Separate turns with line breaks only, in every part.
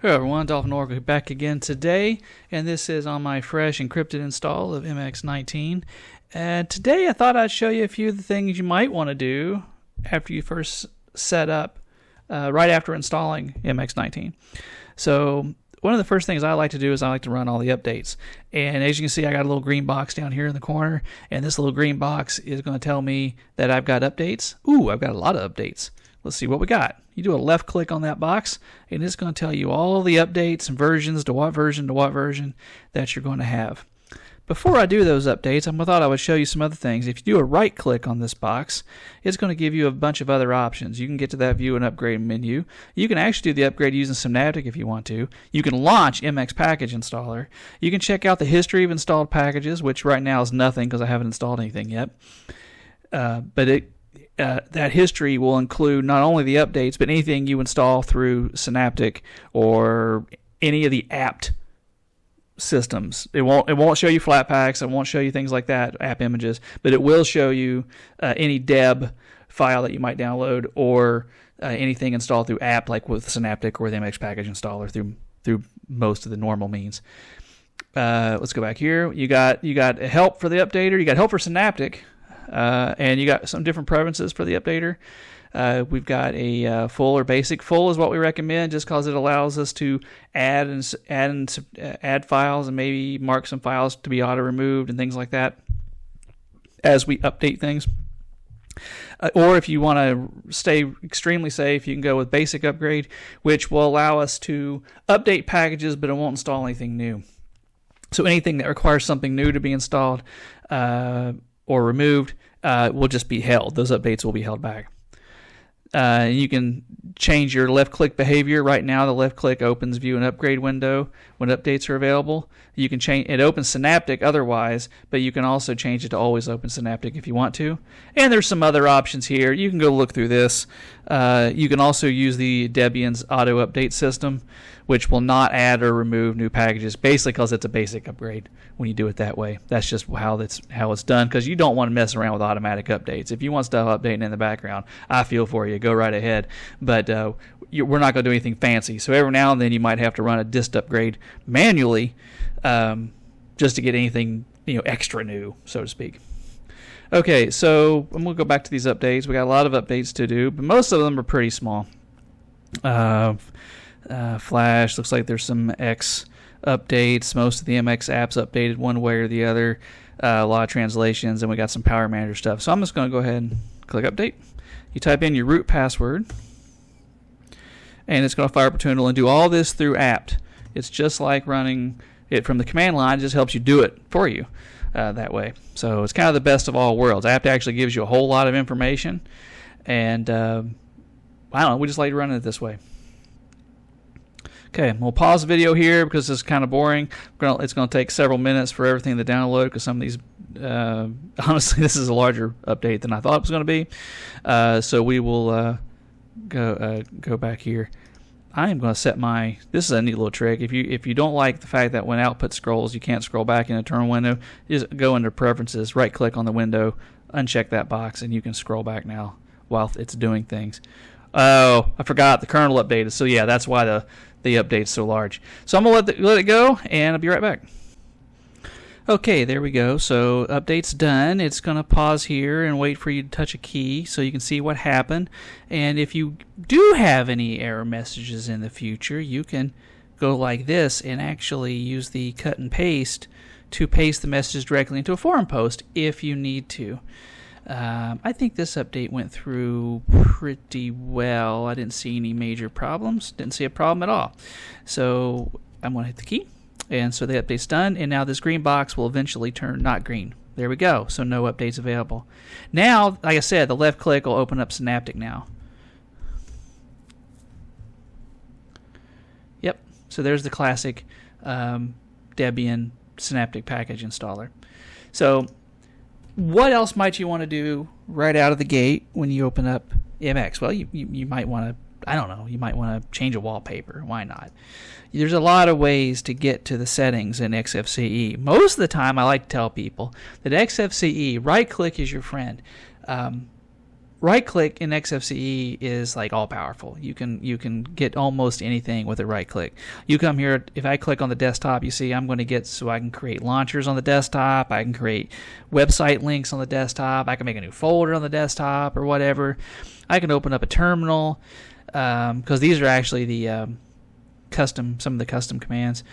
Hello everyone, Dolphin Oracle back again today, and this is on my fresh encrypted install of MX-19. And today I thought I'd show you a few of the things you might want to do after you first set up, right after installing MX-19. So one of the first things I like to do is I like to run all the updates. And as you can see, I got a little green box down here in the corner, and this little green box is going to tell me that I've got updates. Ooh, I've got a lot of updates. Let's see what we got. You do a left click on that box, and it's going to tell you all the updates and versions to what version that you're going to have. Before I do those updates, I thought I would show you some other things. If you do a right click on this box, it's going to give you a bunch of other options. You can get to that view and upgrade menu. You can actually do the upgrade using Synaptic if you want to. You can launch MX Package Installer. You can check out the history of installed packages, which right now is nothing because I haven't installed anything yet. That history will include not only the updates, but anything you install through Synaptic or any of the apt systems. It won't show you Flatpaks. It won't show you things like that, app images, but it will show you any deb file that you might download or anything installed through apt, like with Synaptic or the MX Package Installer through most of the normal means. Let's go back here. You got help for the updater. You got help for Synaptic. And you got some different preferences for the updater. We've got a full or basic. Full is what we recommend just because it allows us to add files and maybe mark some files to be auto-removed and things like that as we update things. Or if you want to stay extremely safe, you can go with basic upgrade, which will allow us to update packages, but it won't install anything new. So anything that requires something new to be installed or removed will just be held. Those updates will be held back. You can change your left click behavior. Right now the left click opens view and upgrade window when updates are available. You can change it, opens Synaptic otherwise, but you can also change it to always open Synaptic if you want to. And there's some other options here. You can go look through this. You can also use the Debian's auto update system, which will not add or remove new packages, basically because it's a basic upgrade when you do it that way. That's just how it's done, because you don't want to mess around with automatic updates. If you want stuff updating in the background, I feel for you. Go right ahead. But we're not going to do anything fancy. So every now and then you might have to run a dist upgrade manually just to get anything extra new, so to speak. Okay, so I'm going to go back to these updates. We got a lot of updates to do, but most of them are pretty small. Flash, looks like there's some X updates. Most of the MX apps updated one way or the other. A lot of translations, and we got some Power Manager stuff. So I'm just going to go ahead and click update. You type in your root password, and it's going to fire up a terminal and do all this through apt. It's just like running it from the command line. It just helps you do it for you that way. So it's kind of the best of all worlds. Apt actually gives you a whole lot of information, and I don't know, we just like running it this way. Okay, we'll pause the video here because it's kind of boring. It's going to take several minutes for everything to download because some of these, honestly, this is a larger update than I thought it was going to be. So we will go back here. I am going to set this is a neat little trick. If you don't like the fact that when output scrolls, you can't scroll back in a terminal window, just go into Preferences, right click on the window, uncheck that box, and you can scroll back now while it's doing things. Oh, I forgot the kernel updated. So yeah, that's why the update's so large. So I'm going to let it go, and I'll be right back. Okay, there we go. So update's done. It's going to pause here and wait for you to touch a key so you can see what happened. And if you do have any error messages in the future, you can go like this and actually use the cut and paste to paste the messages directly into a forum post if you need to. I think this update went through pretty well. I didn't see any major problems. Didn't see a problem at all. So I'm going to hit the key. And so the update's done. And now this green box will eventually turn not green. There we go. So no updates available. Now, like I said, the left click will open up Synaptic now. Yep. So there's the classic Debian Synaptic package installer. So what else might you want to do right out of the gate when you open up MX? Well, you might want to, I don't know, you might want to change a wallpaper. Why not? There's a lot of ways to get to the settings in XFCE. Most of the time, I like to tell people that XFCE, right-click is your friend. right click in XFCE is like all powerful. You can get almost anything with a right click. You come here, if I click on the desktop, you see I'm going to get, so I can create launchers on the desktop, I can create website links on the desktop, I can make a new folder on the desktop or whatever. I can open up a terminal, because these are actually the some of the custom commands.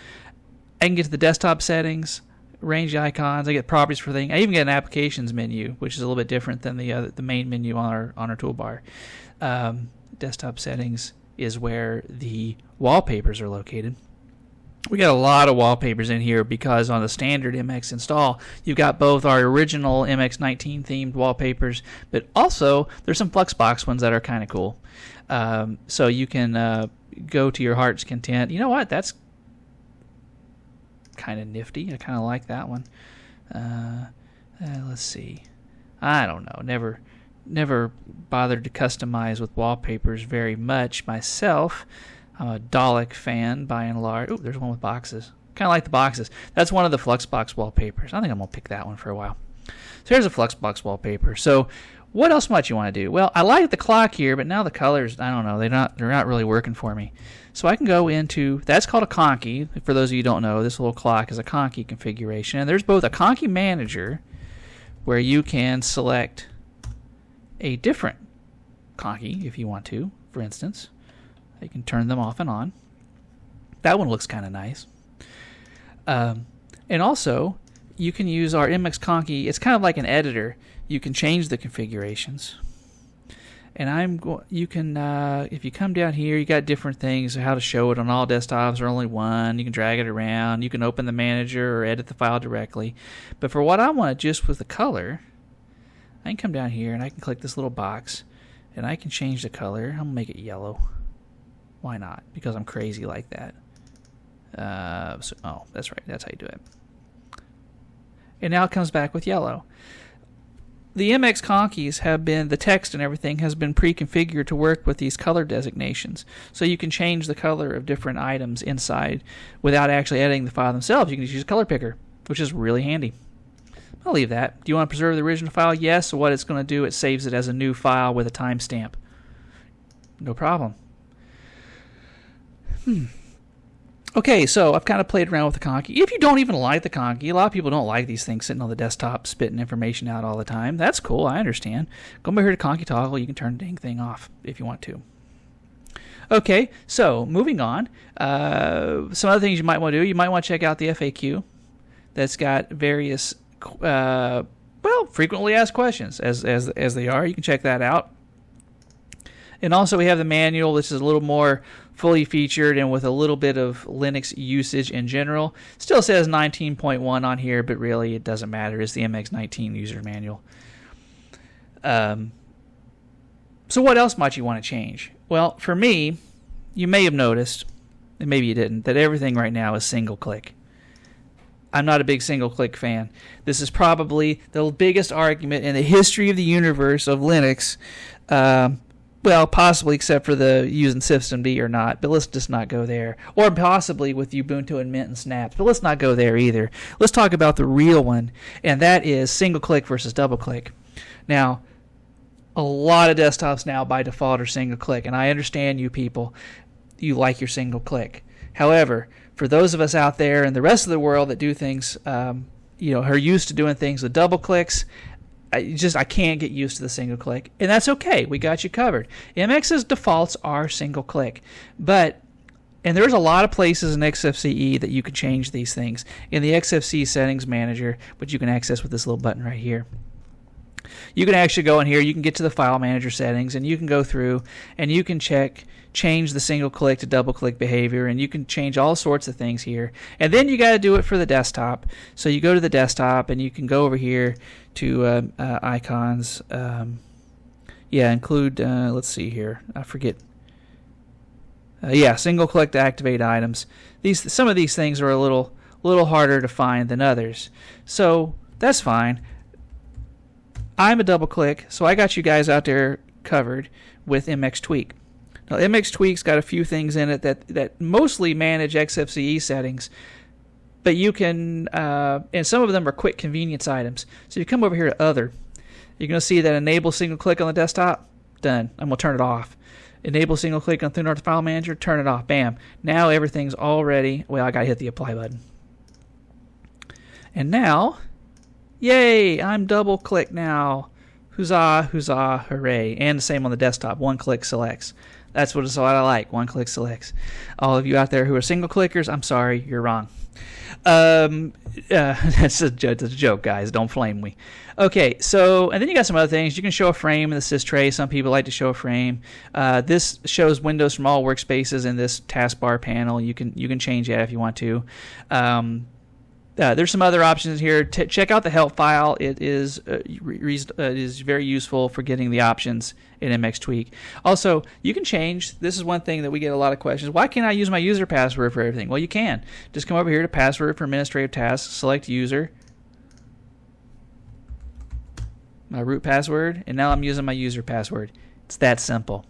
I can get to the desktop settings, range icons. I get properties for things. I even get an applications menu, which is a little bit different than the main menu on our toolbar. Desktop settings is where the wallpapers are located. We got a lot of wallpapers in here because on the standard MX install, you've got both our original MX-19 themed wallpapers, but also there's some Fluxbox ones that are kind of cool. So you can go to your heart's content. You know what? That's kind of nifty. I kind of like that one. Let's see. I don't know. Never bothered to customize with wallpapers very much myself. I'm a Dalek fan by and large. Oh, there's one with boxes. Kind of like the boxes. That's one of the Fluxbox wallpapers. I think I'm going to pick that one for a while. So here's a Fluxbox wallpaper. So what else might you want to do? Well, I like the clock here, but now the colors, I don't know. They're not really working for me. So I can go into, that's called a conky. For those of you who don't know, this little clock is a conky configuration. And there's both a conky manager where you can select a different conky if you want to, for instance. You can turn them off and on. That one looks kind of nice. And also, you can use our MX conky. It's kind of like an editor. You can change the configurations. And you can, if you come down here, you got different things, how to show it on all desktops or only one. You can drag it around. You can open the manager or edit the file directly. But for what I want, just with the color, I can come down here and I can click this little box, and I can change the color. I'm gonna make it yellow. Why not? Because I'm crazy like that. Oh, that's right. That's how you do it. And now it comes back with yellow. The MX conkies have been, the text and everything has been pre-configured to work with these color designations. So you can change the color of different items inside without actually editing the file themselves. You can just use a color picker, which is really handy. I'll leave that. Do you want to preserve the original file? Yes. So what it's going to do, it saves it as a new file with a timestamp. No problem. Okay, so I've kind of played around with the conky. If you don't even like the conky, a lot of people don't like these things sitting on the desktop spitting information out all the time. That's cool, I understand. Go over here to conky toggle. You can turn the dang thing off if you want to. Okay, so moving on. Some other things you might want to do. You might want to check out the FAQ. That's got various, frequently asked questions as they are. You can check that out. And also we have the manual, which is a little more fully featured and with a little bit of Linux usage in general. Still says 19.1 on here, but really it doesn't matter. It's the MX-19 user manual. So what else might you want to change? Well, for me, you may have noticed, and maybe you didn't, that everything right now is single click. I'm not a big single click fan. This is probably the biggest argument in the history of the universe of Linux. Well, possibly except for the using systemd or not, but let's just not go there. Or possibly with Ubuntu and Mint and Snaps, but let's not go there either. Let's talk about the real one, and that is single click versus double click. Now, a lot of desktops now by default are single click, and I understand you people, you like your single click. However, for those of us out there and the rest of the world that do things, are used to doing things with double clicks, I can't get used to the single click, and that's okay. We got you covered. MX's defaults are single click, and there's a lot of places in XFCE that you can change these things. In the XFCE settings manager, which you can access with this little button right here, you can actually go in here. You can get to the file manager settings, and you can go through and you can change the single click to double click behavior, and you can change all sorts of things here. And then you got to do it for the desktop. So you go to the desktop and you can go over here to icons. Include. Let's see here. I forget. Single click to activate items. Some of these things are a little harder to find than others. So that's fine. I'm a double click, so I got you guys out there covered with MX Tweak. Now, MX Tweak's got a few things in it that mostly manage XFCE settings, but you can, and some of them are quick convenience items. So you come over here to Other, You're going to see that enable single click on the desktop. Done. I'm going to turn it off. Enable single click on North File Manager. Turn it off. Bam. Now everything's all ready. Well, I got to hit the apply button. And now, yay! I'm double click now. Huzzah, huzzah, hooray. And the same on the desktop. One click selects. That's what I like. One click selects. All of you out there who are single clickers, I'm sorry, you're wrong. That's a joke, guys. Don't flame me. Okay, so, and then you got some other things. You can show a frame in the sys tray. Some people like to show a frame. This shows windows from all workspaces in this taskbar panel. You can change that if you want to. There's some other options here. Check out the help file. It is very useful for getting the options in MX Tweak. Also, you can change. This is one thing that we get a lot of questions. Why can't I use my user password for everything? Well, you can. Just come over here to password for administrative tasks, select user, my root password, and now I'm using my user password. It's that simple.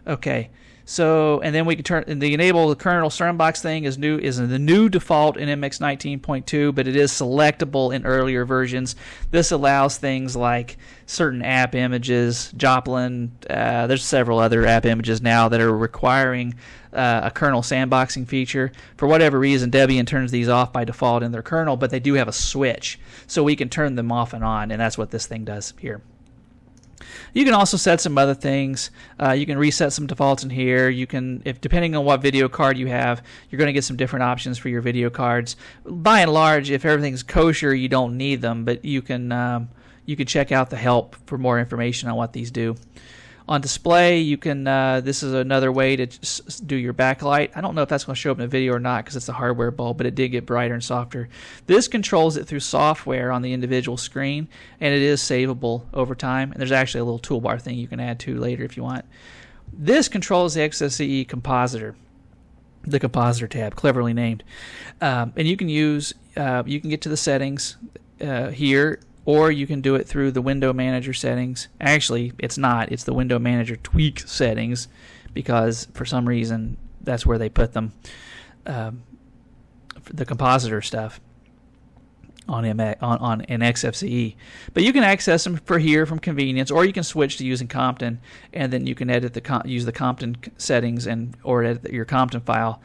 Okay. So, and then we can turn the enable the kernel sandbox thing is the new default in MX 19.2, but it is selectable in earlier versions. This allows things like certain app images, Joplin. There's several other app images now that are requiring a kernel sandboxing feature. For whatever reason, Debian turns these off by default in their kernel, but they do have a switch, so we can turn them off and on, and that's what this thing does here. You can also set some other things. You can reset some defaults in here. You can, if depending on what video card you have, you're going to get some different options for your video cards. By and large, if everything's kosher, you don't need them, but you can check out the help for more information on what these do. On display, you can. This is another way to do your backlight. I don't know if that's going to show up in the video or not because it's a hardware bulb, but it did get brighter and softer. This controls it through software on the individual screen, and it is savable over time. And there's actually a little toolbar thing you can add to later if you want. This controls the XFCE compositor, the compositor tab, cleverly named, and you can use. You can get to the settings here. Or you can do it through the window manager settings. Actually, it's not. It's the window manager tweak settings because for some reason that's where they put them. The compositor stuff on XFCE. But you can access them for here from convenience, or you can switch to using Compton, and then you can edit use the Compton settings or edit your Compton file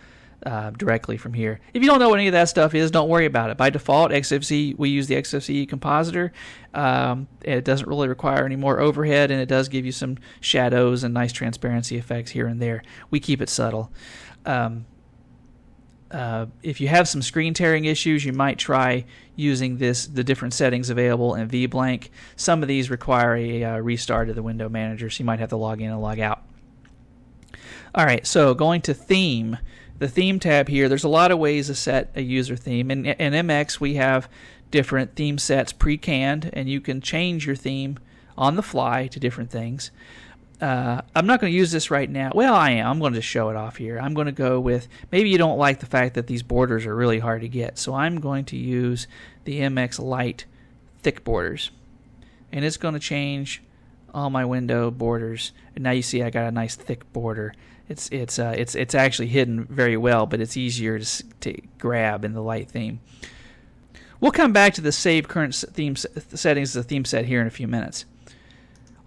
directly from here. If you don't know what any of that stuff is, don't worry about it. By default, XFCE, we use the XFCE compositor. It doesn't really require any more overhead, and it does give you some shadows and nice transparency effects here and there. We keep it subtle. If you have some screen tearing issues, you might try using the different settings available in VBlank. Some of these require a restart of the window manager, so you might have to log in and log out. All right, so going to theme. The theme tab here, there's a lot of ways to set a user theme. In MX, we have different theme sets pre-canned, and you can change your theme on the fly to different things. I'm not going to use this right now. Well, I am. I'm going to just show it off here. I'm going to go with, maybe you don't like the fact that these borders are really hard to get, so I'm going to use the MX Light thick borders. And it's going to change all my window borders. And now you see I got a nice thick border. It's actually hidden very well, but it's easier to grab in the light theme. We'll come back to the save current theme settings as a theme set here in a few minutes.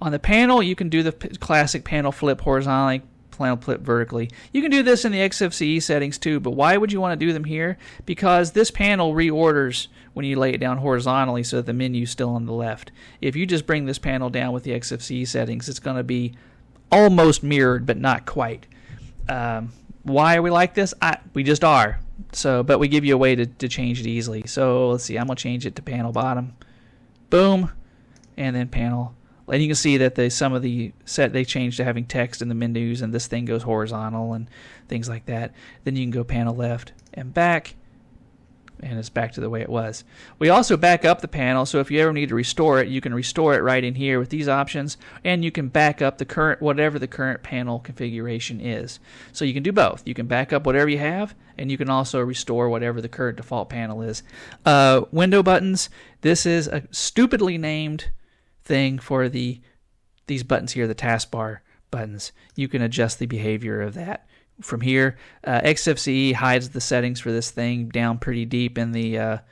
On the panel, you can do the classic panel flip horizontally, panel flip vertically. You can do this in the XFCE settings too, but why would you want to do them here? Because this panel reorders when you lay it down horizontally so that the menu's still on the left. If you just bring this panel down with the XFCE settings, it's going to be almost mirrored, but not quite. Why are we like this? We just are. So, but we give you a way to change it easily. So let's see. I'm gonna change it to panel bottom. Boom, and then panel. And you can see that some of the they changed to having text in the menus, and this thing goes horizontal and things like that. Then you can go panel left and back, and it's back to the way it was. We also back up the panel, so if you ever need to restore it, you can restore it right in here with these options, and you can back up the current whatever the current panel configuration is. So you can do both. You can back up whatever you have, and you can also restore whatever the current default panel is. Window buttons. This is a stupidly named thing for these buttons here, the taskbar buttons. You can adjust the behavior of that from here. XFCE hides the settings for this thing down pretty deep in the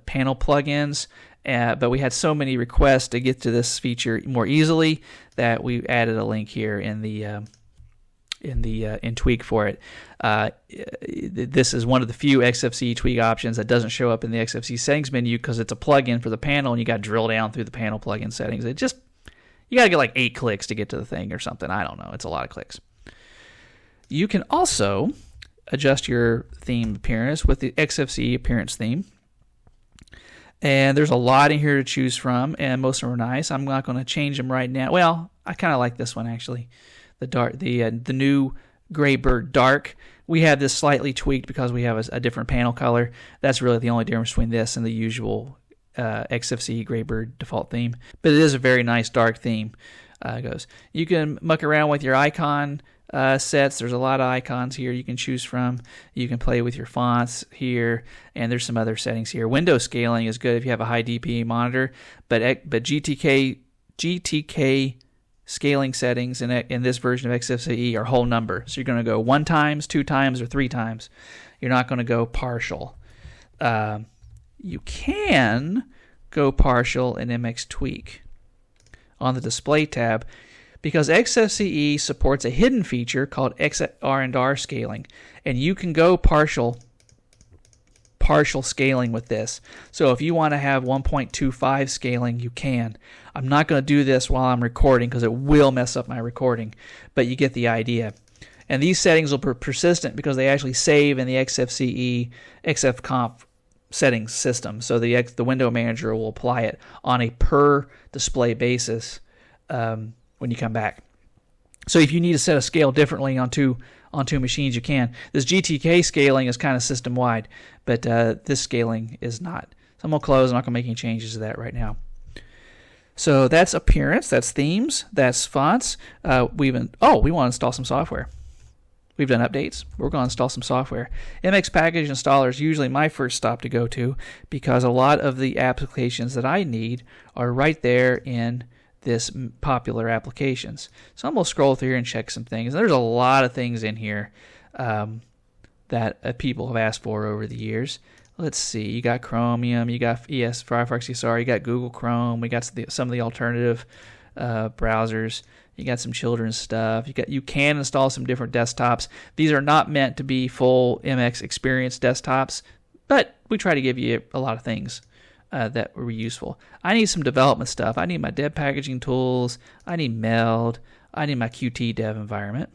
panel plugins, but we had so many requests to get to this feature more easily that we added a link here in Tweak for it. This is one of the few XFCE Tweak options that doesn't show up in the XFCE settings menu because it's a plugin for the panel, and you got to drill down through the panel plugin settings. You got to get like 8 clicks to get to the thing or something. I don't know. It's a lot of clicks. You can also adjust your theme appearance with the XFCE appearance theme. And there's a lot in here to choose from, and most of them are nice. I'm not going to change them right now. Well, I kind of like this one actually. The new Graybird Dark. We have this slightly tweaked because we have a different panel color. That's really the only difference between this and the usual XFCE Graybird default theme. But it is a very nice dark theme. You can muck around with your icon sets. There's a lot of icons here you can choose from. You can play with your fonts here, and there's some other settings here. Window scaling is good if you have a high DPI monitor, but GTK scaling settings in this version of XFCE are whole number. So you're going to go 1 times, 2 times, or 3 times. You're not going to go partial. You can go partial in MX Tweak on the display tab because XFCE supports a hidden feature called XR&R scaling, and you can go partial scaling with this. So if you want to have 1.25 scaling, you can. I'm not going to do this while I'm recording because it will mess up my recording, but you get the idea. And these settings will be persistent because they actually save in the XFCE XFComp settings system. So the window manager will apply it on a per display basis when you come back. So if you need to set a scale differently on two machines, you can. This GTK scaling is kind of system-wide, but this scaling is not. So I'm going to close. I'm not going to make any changes to that right now. So that's appearance, that's themes, that's fonts. We want to install some software. We've done updates. We're going to install some software. MX Package Installer is usually my first stop to go to because a lot of the applications that I need are right there in this popular applications. So I'm going to scroll through here and check some things. There's a lot of things in here that people have asked for over the years. Let's see. You got Chromium. You got Firefox ESR. You got Google Chrome. We got some of the alternative browsers. You got some children's stuff. You can install some different desktops. These are not meant to be full MX experience desktops, but we try to give you a lot of things that were useful. I need some development stuff. I need my dev packaging tools. I need Meld. I need my Qt dev environment.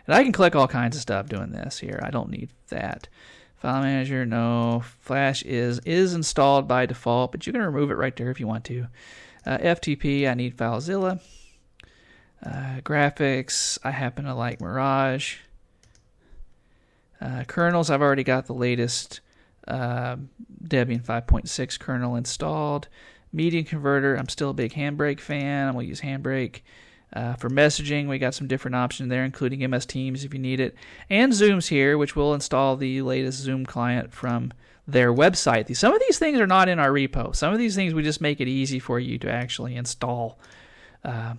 And I can click all kinds of stuff doing this here. I don't need that. File manager, no. Flash is installed by default, but you can remove it right there if you want to. FTP, I need FileZilla. Graphics, I happen to like Mirage. Kernels, I've already got the latest Debian 5.6 kernel installed. Media converter, I'm still a big Handbrake fan. I'm going to use Handbrake. For messaging, we got some different options there, including MS Teams if you need it. And Zoom's here, which will install the latest Zoom client from their website. Some of these things are not in our repo. Some of these things we just make it easy for you to actually install, to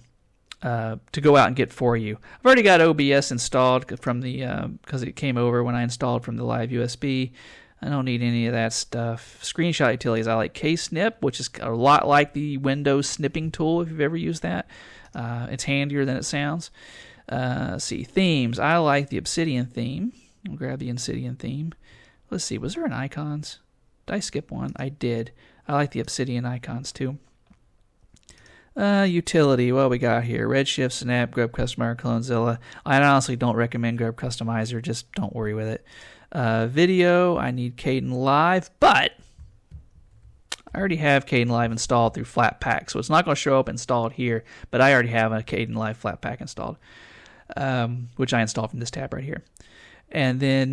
go out and get for you. I've already got OBS installed from the because it came over when I installed from the live USB. I don't need any of that stuff. Screenshot utilities, I like KSnip, which is a lot like the Windows snipping tool if you've ever used that. It's handier than it sounds. Let's see, themes. I like the Obsidian theme. I'll grab the Obsidian theme. Let's see, was there an icons? Did I skip one? I did. I like the Obsidian icons too. Utility, what we got here? Redshift, Snap, Grub Customizer, Clonezilla. I honestly don't recommend Grub Customizer. Just don't worry with it. Video, I need Kdenlive, but I already have Kdenlive installed through Flatpak, so it's not going to show up installed here, but I already have a Kdenlive Flatpak installed, which I installed from this tab right here. And then,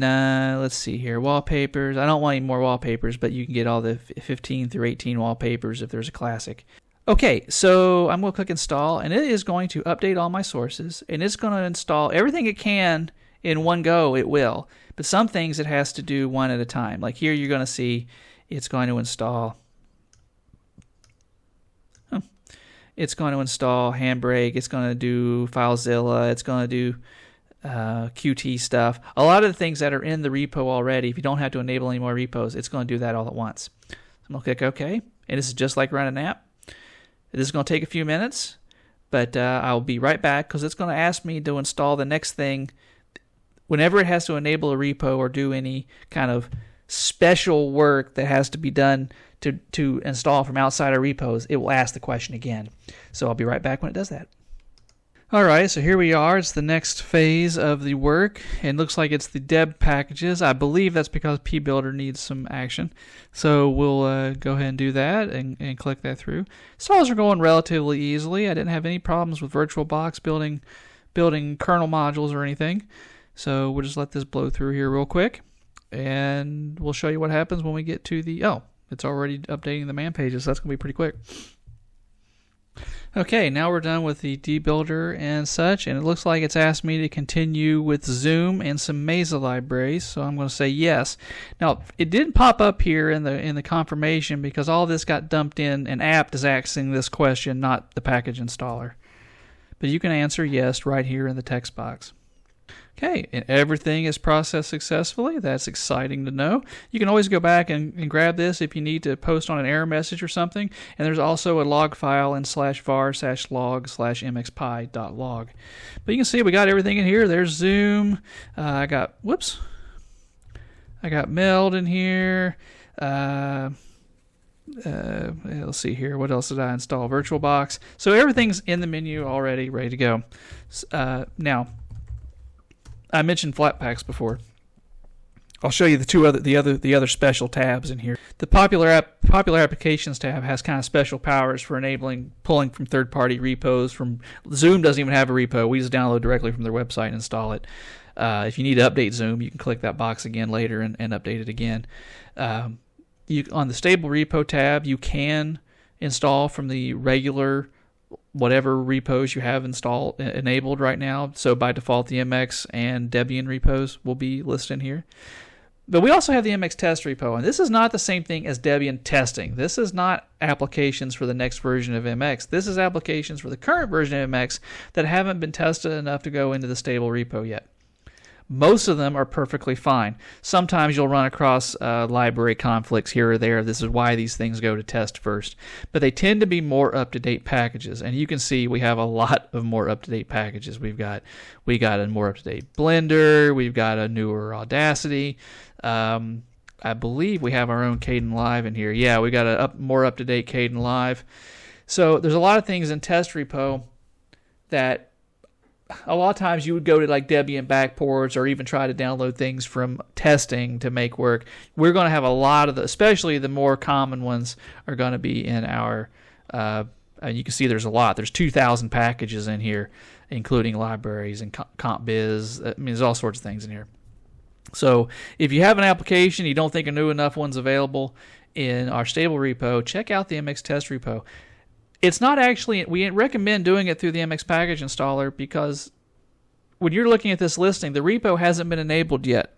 let's see here, wallpapers. I don't want any more wallpapers, but you can get all the 15 through 18 wallpapers if there's a classic. Okay, so I'm going to click install, and it is going to update all my sources, and it's going to install everything it can in one go. It will, but some things it has to do one at a time. Like here, you're going to see it's going to install. It's going to install Handbrake. It's going to do FileZilla. It's going to do Qt stuff. A lot of the things that are in the repo already, if you don't have to enable any more repos, it's going to do that all at once. So I'm going to click OK, and this is just like running an app. This is going to take a few minutes, but I'll be right back because it's going to ask me to install the next thing. Whenever it has to enable a repo or do any kind of special work that has to be done to install from outside our repos, it will ask the question again. So I'll be right back when it does that. All right, so here we are. It's the next phase of the work. It looks like it's the deb packages. I believe that's because pbuilder needs some action. So we'll go ahead and do that and click that through. Installs are going relatively easily. I didn't have any problems with VirtualBox building kernel modules or anything. So we'll just let this blow through here real quick. And we'll show you what happens when we get to the... Oh, it's already updating the man pages, so that's going to be pretty quick. Okay, now we're done with the debuilder and such, and it looks like it's asked me to continue with Zoom and some Mesa libraries, so I'm going to say yes. Now, it didn't pop up here in the confirmation because all this got dumped in, and apt is asking this question, not the package installer. But you can answer yes right here in the text box. Okay, and everything is processed successfully. That's exciting to know. You can always go back and grab this if you need to post on an error message or something. And there's also a log file in /var/log/mxpi.log. But you can see we got everything in here. There's Zoom. I got Meld in here. Let's see here. What else did I install? VirtualBox. So everything's in the menu already, ready to go. Now, I mentioned Flatpaks before. I'll show you the other special tabs in here. The popular applications tab has kind of special powers for enabling pulling from third-party repos. Zoom doesn't even have a repo. We just download directly from their website and install it. If you need to update Zoom, you can click that box again later and update it again. On the stable repo tab, you can install from the regular whatever repos you have enabled right now. So by default, the MX and Debian repos will be listed in here. But we also have the MX test repo, and this is not the same thing as Debian testing. This is not applications for the next version of MX. This is applications for the current version of MX that haven't been tested enough to go into the stable repo yet. Most of them are perfectly fine. Sometimes you'll run across library conflicts here or there. This is why these things go to test first. But they tend to be more up-to-date packages. And you can see we have a lot of more up-to-date packages. We got a more up-to-date Blender. We've got a newer Audacity. I believe we have our own Kdenlive in here. Yeah, we got a more up-to-date Kdenlive. So there's a lot of things in test repo that a lot of times you would go to like Debian backports or even try to download things from testing to make work. We're going to have a lot of especially the more common ones are going to be in our, and you can see there's a lot. There's 2,000 packages in here, including libraries and CompBiz. I mean, there's all sorts of things in here. So if you have an application, you don't think a new enough one's available in our stable repo, check out the MX test repo. It's not actually, we recommend doing it through the MX package installer because when you're looking at this listing, the repo hasn't been enabled yet.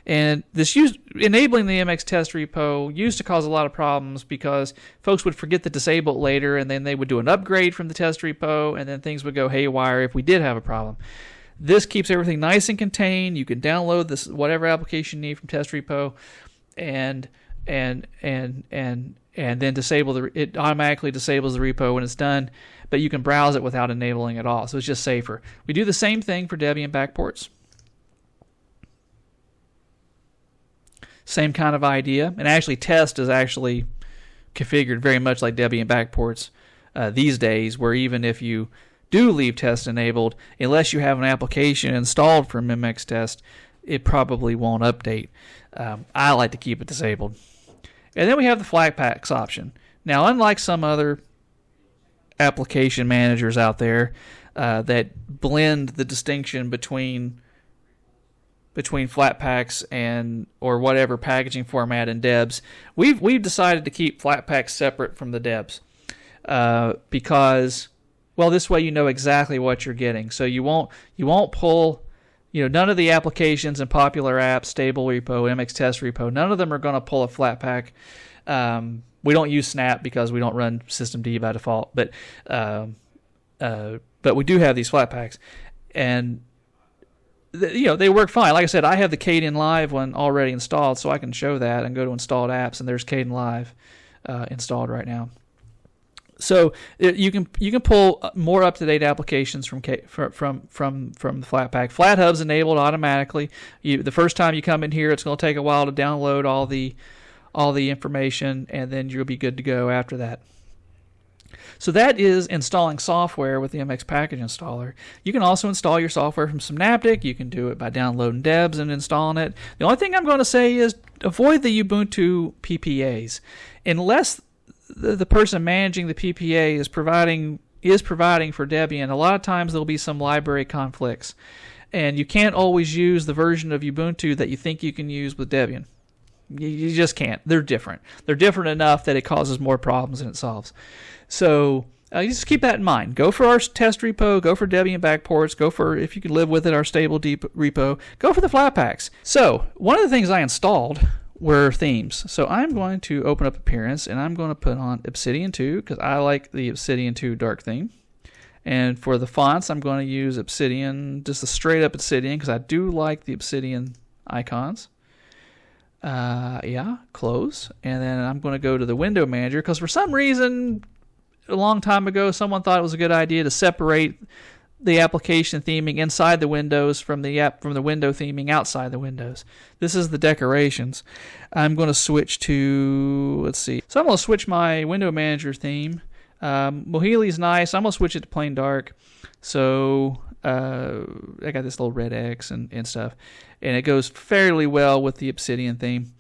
And enabling the MX test repo used to cause a lot of problems because folks would forget to disable it later, and then they would do an upgrade from the test repo, and then things would go haywire if we did have a problem. This keeps everything nice and contained. You can download this whatever application you need from test repo, and then it automatically disables the repo when it's done, but you can browse it without enabling it all, so it's just safer. We do the same thing for Debian backports. Same kind of idea, and actually test is actually configured very much like Debian backports these days, where even if you do leave test enabled, unless you have an application installed from MX test, it probably won't update. I like to keep it disabled. And then we have the Flatpaks option. Now, unlike some other application managers out there that blend the distinction between Flatpaks and or whatever packaging format and debs, we've decided to keep Flatpaks separate from the debs because, well, this way you know exactly what you're getting. So you won't pull. None of the applications in popular apps, stable repo, MX test repo, none of them are going to pull a Flatpak. We don't use Snap because we don't run systemd by default, but we do have these Flatpaks, and they work fine. Like I said, I have the Kdenlive one already installed, so I can show that and go to installed apps, and there's Kdenlive. installed right now. So you can pull more up-to-date applications from the Flatpak. FlatHub's enabled automatically. The first time you come in here, it's going to take a while to download all the information, and then you'll be good to go after that. So that is installing software with the MX Package Installer. You can also install your software from Synaptic. You can do it by downloading debs and installing it. The only thing I'm going to say is avoid the Ubuntu PPAs. Unless the person managing the PPA is providing for Debian, a lot of times there'll be some library conflicts. And you can't always use the version of Ubuntu that you think you can use with Debian. You just can't. They're different. They're different enough that it causes more problems than it solves. So you just keep that in mind. Go for our test repo. Go for Debian backports. Go for, if you can live with it, our stable deep repo. Go for the Flatpaks. So one of the things I installed were themes. So I'm going to open up Appearance, and I'm going to put on Obsidian 2 because I like the Obsidian 2 dark theme. And for the fonts, I'm going to use Obsidian, just a straight up Obsidian, because I do like the Obsidian icons. Close. And then I'm going to go to the window manager because for some reason a long time ago someone thought it was a good idea to separate the application theming inside the windows from the window theming outside the windows. This is the decorations. I'm going to switch to, let's see. So I'm going to switch my window manager theme. Mohili's nice. I'm going to switch it to plain dark. So I got this little red X and stuff. And it goes fairly well with the Obsidian theme.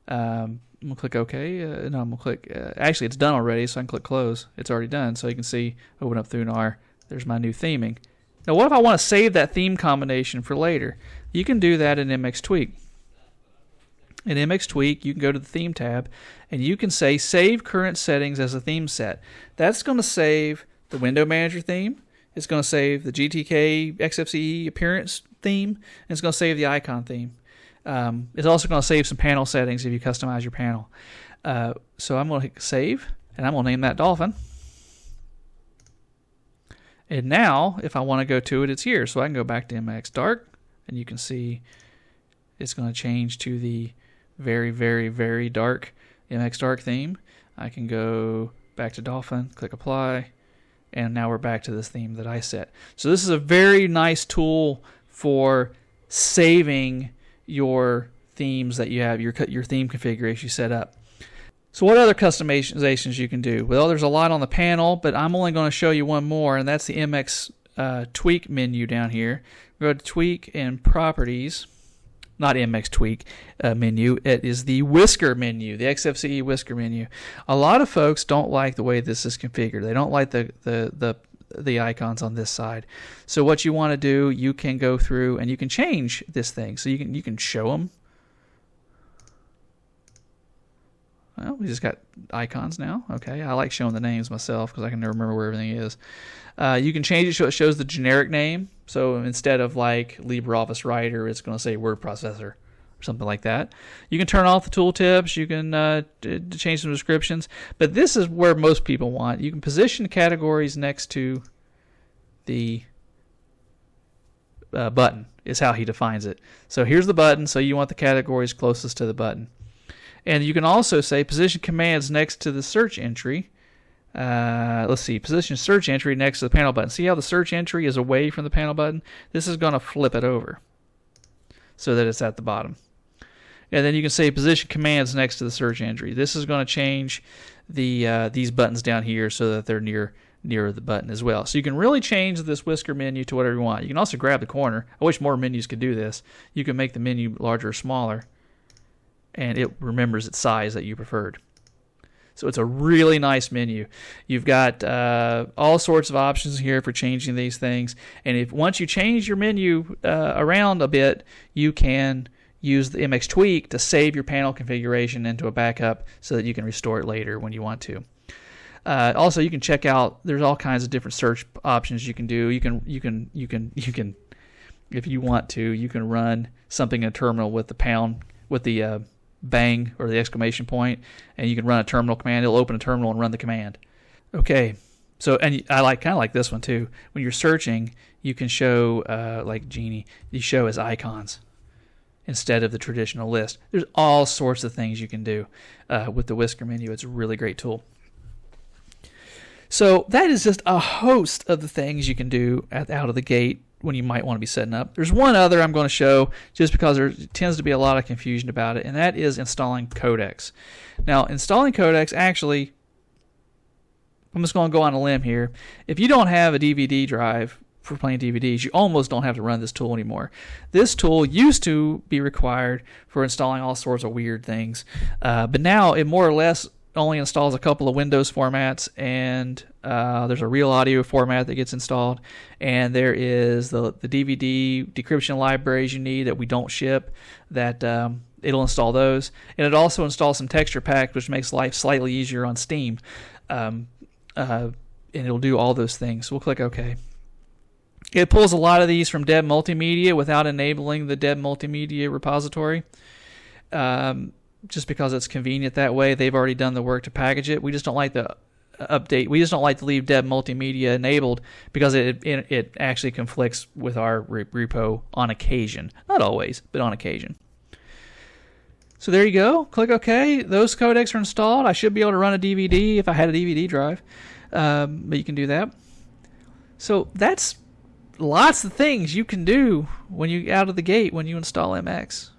I'm going to click OK. I'm going to click... actually, it's done already, so I can click Close. It's already done, so you can see, open up Thunar. There's my new theming. Now, what if I want to save that theme combination for later? You can do that in mx-tweak. In mx-tweak, you can go to the Theme tab, and you can say Save Current Settings as a Theme Set. That's going to save the Window Manager theme. It's going to save the GTK XFCE Appearance theme, and it's going to save the icon theme. It's also going to save some panel settings if you customize your panel. So I'm going to hit Save, and I'm going to name that Dolphin. And now, if I want to go to it, it's here. So I can go back to MX Dark, and you can see it's going to change to the very, very, very dark MX Dark theme. I can go back to Dolphin, click Apply, and now we're back to this theme that I set. So this is a very nice tool for saving your themes that you have, your theme configuration you set up. So what other customizations you can do? Well, there's a lot on the panel, but I'm only going to show you one more, and that's the MX Tweak menu down here. Go to Tweak and Properties. Not MX Tweak menu. It is the Whisker menu, the XFCE Whisker menu. A lot of folks don't like the way this is configured. They don't like the icons on this side. So what you want to do, you can go through and you can change this thing. So you can show them. Well, we just got icons now. Okay, I like showing the names myself because I can never remember where everything is. You can change it so it shows the generic name. So instead of like LibreOffice Writer, it's going to say Word Processor or something like that. You can turn off the tooltips. You can change some descriptions. But this is where most people want. You can position categories next to the button is how he defines it. So here's the button. So you want the categories closest to the button. And you can also say position commands next to the search entry. Let's see, position search entry next to the panel button. See how the search entry is away from the panel button? This is going to flip it over so that it's at the bottom. And then you can say position commands next to the search entry. This is going to change the these buttons down here so that they're near the button as well. So you can really change this Whisker menu to whatever you want. You can also grab the corner. I wish more menus could do this. You can make the menu larger or smaller, and it remembers its size that you preferred. So it's a really nice menu. You've got all sorts of options here for changing these things. And if once you change your menu around a bit, you can use the MX Tweak to save your panel configuration into a backup so that you can restore it later when you want to. Also, you can check out. There's all kinds of different search options you can do. You can, if you want to, you can run something in a terminal with the pound with the bang or the exclamation point, and you can run a terminal command. It'll open a terminal and run the command. Okay, so and I kind of like this one too. When you're searching, you can show like Genie. You show as icons. instead of the traditional list. There's all sorts of things you can do with the Whisker menu. It's a really great tool. So that is just a host of the things you can do out of the gate when you might want to be setting up. There's one other I'm going to show just because there tends to be a lot of confusion about it, and that is installing codecs. Now, installing codecs, actually, I'm just going to go on a limb here. If you don't have a DVD drive for playing DVDs, you almost don't have to run this tool anymore. This tool used to be required for installing all sorts of weird things, but now it more or less only installs a couple of Windows formats, and there's a real audio format that gets installed, and there is the DVD decryption libraries you need that we don't ship, that it'll install those, and it also installs some texture packs, which makes life slightly easier on Steam, and it'll do all those things. So we'll click OK. It pulls a lot of these from Deb Multimedia without enabling the Deb Multimedia repository. Just because it's convenient that way. They've already done the work to package it. We just don't like the update. We just don't like to leave Deb Multimedia enabled because it actually conflicts with our repo on occasion. Not always, but on occasion. So there you go. Click OK. Those codecs are installed. I should be able to run a DVD if I had a DVD drive, but you can do that. So that's lots of things you can do when you out of the gate when you install MX.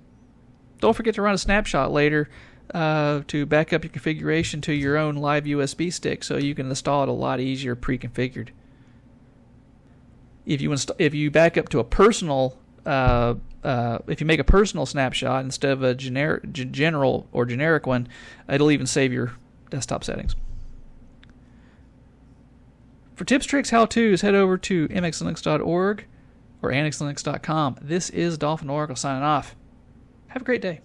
Don't forget to run a snapshot later to back up your configuration to your own live USB stick so you can install it a lot easier pre-configured. If you back up to a personal, if you make a personal snapshot instead of a general or generic one, it'll even save your desktop settings. For tips, tricks, how-tos, head over to mxlinux.org or annexlinux.com. This is Dolphin Oracle signing off. Have a great day.